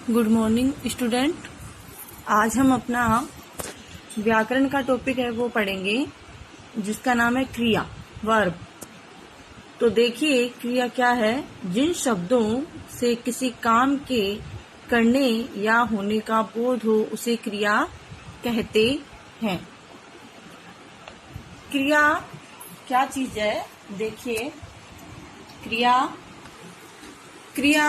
Good morning student. आज हम अपना व्याकरण का टॉपिक है वो पढ़ेंगे जिसका नाम है क्रिया, वर्ब। तो देखिए क्रिया क्या है। जिन शब्दों से किसी काम के करने या होने का बोध हो उसे क्रिया कहते हैं। क्रिया क्या चीज है? देखिए क्रिया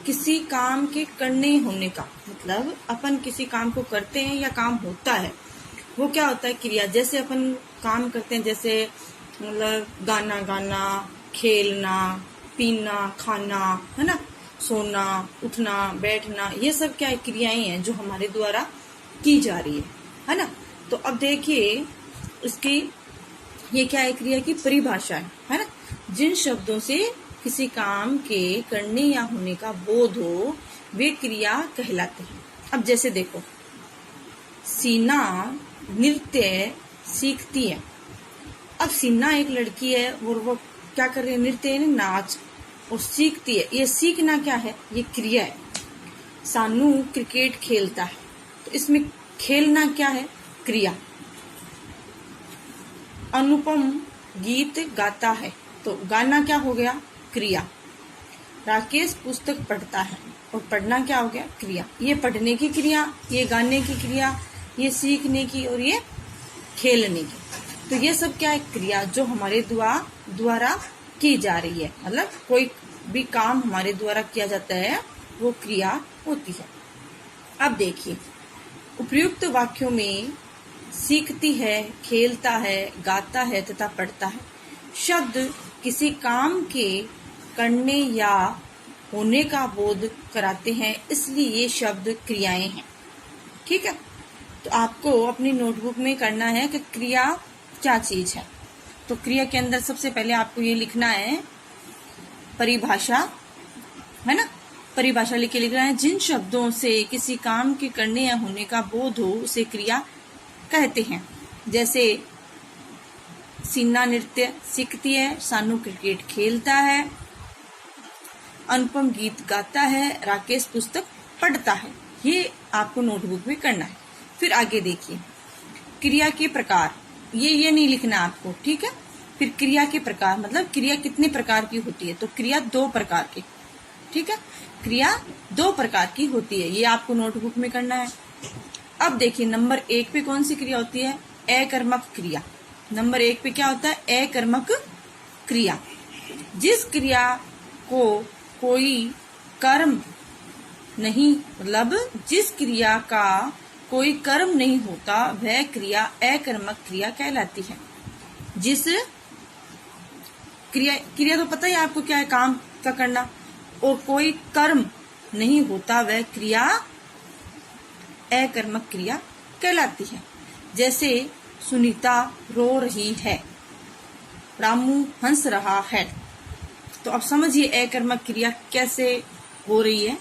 किसी काम के करने होने का मतलब अपन किसी काम को करते हैं या काम होता है वो क्या होता है? क्रिया। जैसे अपन काम करते हैं, जैसे मतलब गाना गाना, खेलना, पीना, खाना, है ना, सोना, उठना, बैठना, ये सब क्या है? क्रियाएं हैं जो हमारे द्वारा की जा रही है ना। तो अब देखिए इसकी ये क्या है? क्रिया की परिभाषा है ना। जिन शब्दों से किसी काम के करने या होने का बोध हो वे क्रिया कहलाते हैं। अब जैसे देखो, सीना नृत्य सीखती है। अब सीना एक लड़की है और वो क्या कर रही है? नृत्य यानी नाच, और सीखती है। ये सीखना क्या है? ये क्रिया है। सानू क्रिकेट खेलता है, तो इसमें खेलना क्या है? क्रिया। अनुपम गीत गाता है, तो गाना क्या हो गया? क्रिया। राकेश पुस्तक पढ़ता है, और पढ़ना क्या हो गया? क्रिया। ये पढ़ने की क्रिया, ये गाने की क्रिया, ये सीखने की, और ये खेलने की। तो ये सब क्या है? क्रिया जो हमारे द्वारा की जा रही है। मतलब कोई भी काम हमारे द्वारा किया जाता है वो क्रिया होती है। अब देखिए उपयुक्त वाक्यों में सीखती है, खेलता है, गाता है तथा पढ़ता है शब्द किसी काम के करने या होने का बोध कराते हैं, इसलिए ये शब्द क्रियाएं हैं। ठीक है। तो आपको अपनी नोटबुक में करना है कि क्रिया क्या चीज है। तो क्रिया के अंदर सबसे पहले आपको ये लिखना है परिभाषा, है ना। परिभाषा लिख के लिखना है, जिन शब्दों से किसी काम के करने या होने का बोध हो उसे क्रिया कहते हैं। जैसे सीना नृत्य सीखती है, सानू क्रिकेट खेलता है, अनुपम गीत गाता है, राकेश पुस्तक पढ़ता है। ये आपको नोटबुक में करना है। फिर आगे देखिए क्रिया के प्रकार, ये नहीं लिखना आपको, ठीक है। फिर क्रिया के प्रकार मतलब क्रिया कितने प्रकार की होती है? तो क्रिया 2 प्रकार की, ठीक है। क्रिया 2 प्रकार की होती है, ये आपको नोटबुक में करना है। अब देखिए नंबर 1 पे कौन सी क्रिया होती है? अकर्मक क्रिया। नंबर 1 पे क्या होता है? अकर्मक क्रिया। जिस क्रिया को कोई कर्म नहीं, मतलब जिस क्रिया का कोई कर्म नहीं होता वह क्रिया अकर्मक क्रिया कहलाती है। जिस क्रिया तो पता ही आपको क्या है? काम का करना, और कोई कर्म नहीं होता वह क्रिया अकर्मक क्रिया कहलाती है। जैसे सुनीता रो रही है, रामू हंस रहा है। तो अब समझिए अकर्मक क्रिया कैसे हो रही है।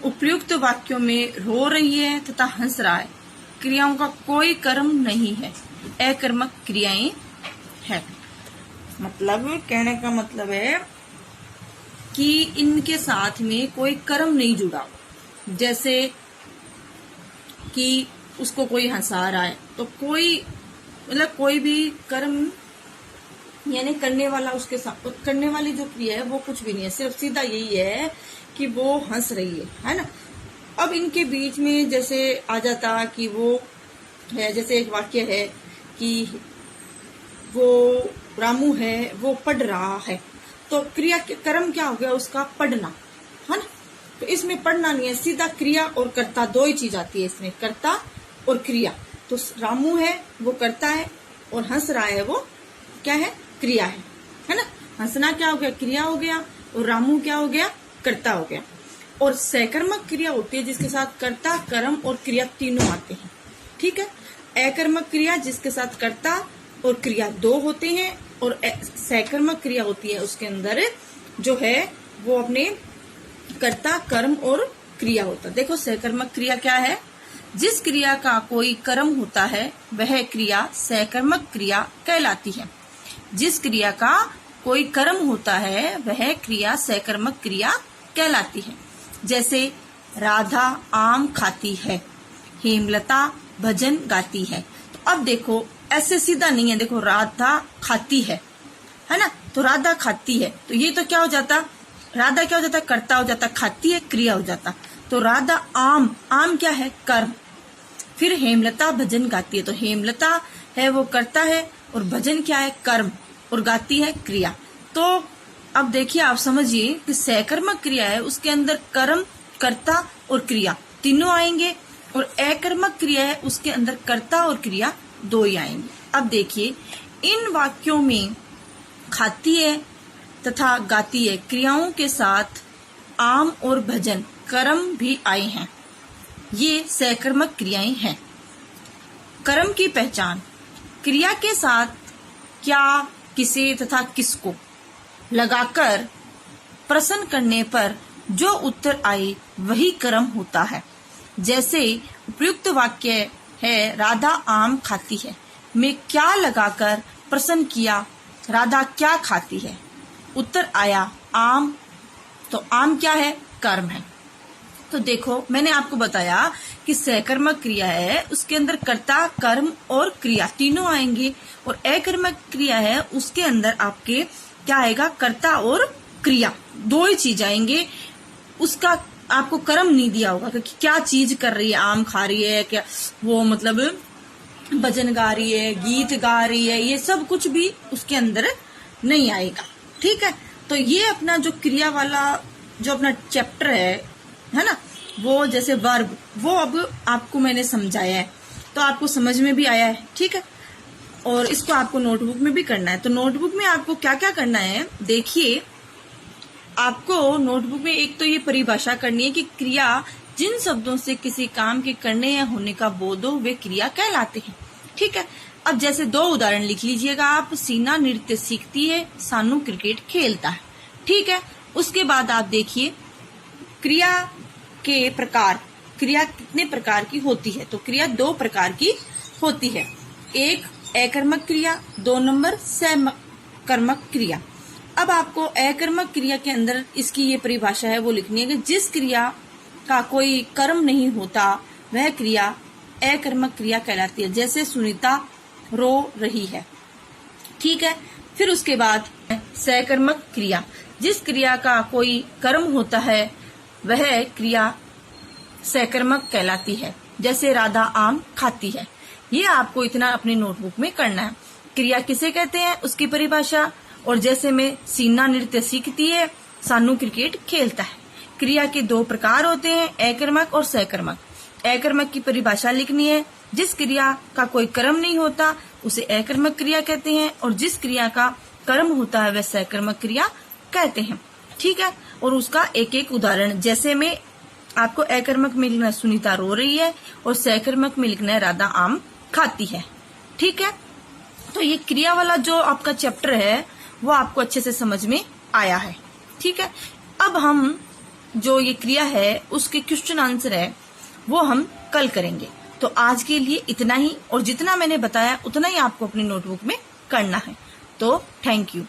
उपयुक्त वाक्यों में रो रही है तथा हंस रहा है क्रियाओं का कोई कर्म नहीं है, अकर्मक क्रियाएं है। मतलब कहने का मतलब है कि इनके साथ में कोई कर्म नहीं जुड़ा। जैसे कि उसको कोई हंसा रहा है, तो कोई मतलब कोई भी कर्म यानी करने वाला उसके साथ, करने वाली जो क्रिया है वो कुछ भी नहीं है, सिर्फ सीधा यही है कि वो हंस रही है ना। अब इनके बीच में जैसे आ जाता कि वो है, जैसे एक वाक्य है कि वो रामू है वो पढ़ रहा है, तो क्रिया कर्म क्या हो गया? उसका पढ़ना, है ना। तो इसमें पढ़ना नहीं है, सीधा क्रिया और कर्ता 2 ही चीज आती है इसमें, कर्ता और क्रिया। तो रामू है वो कर्ता है, और हंस रहा है वो क्या है? क्रिया है ना। हंसना क्या हो गया? क्रिया हो गया, और रामू क्या हो गया? कर्ता हो गया। और सकर्मक क्रिया होती है जिसके साथ कर्ता, कर्म और क्रिया तीनों आते हैं, ठीक है। अकर्मक क्रिया जिसके साथ कर्ता और क्रिया 2 होते हैं, और सकर्मक क्रिया होती है उसके अंदर जो है वो अपने कर्ता, कर्म और क्रिया होता है। देखो सकर्मक क्रिया क्या है? जिस क्रिया का कोई कर्म होता है वह क्रिया सकर्मक क्रिया कहलाती है। जिस क्रिया का कोई कर्म होता है वह क्रिया सकर्मक क्रिया कहलाती है। जैसे राधा आम खाती है, हेमलता भजन गाती है। तो अब देखो ऐसे सीधा नहीं है, देखो राधा खाती है ना, तो राधा खाती है, तो ये तो क्या हो जाता, राधा क्या हो जाता, कर्ता हो जाता, खाती है क्रिया हो जाता। तो राधा आम, आम क्या है, कर्म। फिर हेमलता भजन गाती है, तो हेमलता है वो कर्ता है और भजन क्या है, कर्म, और गाती है क्रिया। तो अब देखिए आप समझिए कि सकर्मक क्रिया है, उसके अंदर कर्म, कर्ता और क्रिया तीनों आएंगे, और अकर्मक क्रिया है उसके अंदर कर्ता और क्रिया दो ही आएंगे। अब देखिए इन वाक्यों में खाती है तथा गाती है क्रियाओं के साथ आम और भजन कर्म भी आए हैं, ये सकर्मक क्रियाएं हैं। कर्म की पहचान, क्रिया के साथ क्या, किसे तथा किसको लगाकर प्रश्न करने पर जो उत्तर आए वही कर्म होता है। जैसे उपयुक्त वाक्य है राधा आम खाती है, में क्या लगाकर प्रश्न किया, राधा क्या खाती है, उत्तर आया आम, तो आम क्या है, कर्म है। तो देखो मैंने आपको बताया कि सकर्मक क्रिया है, उसके अंदर कर्ता, कर्म और क्रिया तीनों आएंगे, और अकर्मक क्रिया है उसके अंदर आपके क्या आएगा, कर्ता और क्रिया दो ही चीज आएंगे। उसका आपको कर्म नहीं दिया होगा कि क्या चीज कर रही है, आम खा रही है क्या, वो मतलब भजन गा रही है, गीत गा रही है, ये सब कुछ भी उसके अंदर नहीं आएगा। ठीक है, तो ये अपना जो क्रिया वाला जो अपना चैप्टर है ना, वो जैसे वर्ब, वो अब आपको मैंने समझाया है, तो आपको समझ में भी आया है। ठीक है, और इसको आपको नोटबुक में भी करना है। तो नोटबुक में आपको क्या क्या करना है, देखिए आपको नोटबुक में एक तो ये परिभाषा करनी है कि क्रिया जिन शब्दों से किसी काम के करने या होने का बोध हो वे क्रिया कहलाते हैं। ठीक है, अब जैसे दो उदाहरण लिख लीजिएगा आप, सीना नृत्य सीखती है, सानू क्रिकेट खेलता है। ठीक है, उसके बाद आप देखिए क्रिया के प्रकार, क्रिया कितने प्रकार की होती है, तो क्रिया दो प्रकार की होती है, एक अकर्मक क्रिया, 2 नंबर सकर्मक क्रिया। अब आपको अकर्मक क्रिया के अंदर इसकी ये परिभाषा है वो लिखनी है कि जिस क्रिया का कोई कर्म नहीं होता वह क्रिया अकर्मक क्रिया कहलाती है। जैसे सुनीता रो रही है। ठीक है, फिर उसके बाद सकर्मक क्रिया, जिस क्रिया का कोई कर्म होता है वह क्रिया सकर्मक कहलाती है। जैसे राधा आम खाती है। ये आपको इतना अपने नोटबुक में करना है। क्रिया किसे कहते हैं उसकी परिभाषा, और जैसे में सीना नृत्य सीखती है, सानू क्रिकेट खेलता है। क्रिया के दो प्रकार होते हैं, अकर्मक और सकर्मक। अकर्मक की परिभाषा लिखनी है, जिस क्रिया का कोई कर्म नहीं होता उसे अकर्मक क्रिया कहते हैं, और जिस क्रिया का कर्म होता है वह सकर्मक क्रिया कहते हैं। ठीक है, और उसका एक एक उदाहरण, जैसे में आपको अकर्मक में लिखना है सुनीता रो रही है, और सकर्मक में लिखना है राधा आम खाती है। ठीक है, तो ये क्रिया वाला जो आपका चैप्टर है वो आपको अच्छे से समझ में आया है। ठीक है, अब हम जो ये क्रिया है उसके क्वेश्चन आंसर है वो हम कल करेंगे। तो आज के लिए इतना ही, और जितना मैंने बताया उतना ही आपको अपनी नोटबुक में करना है। तो थैंक यू।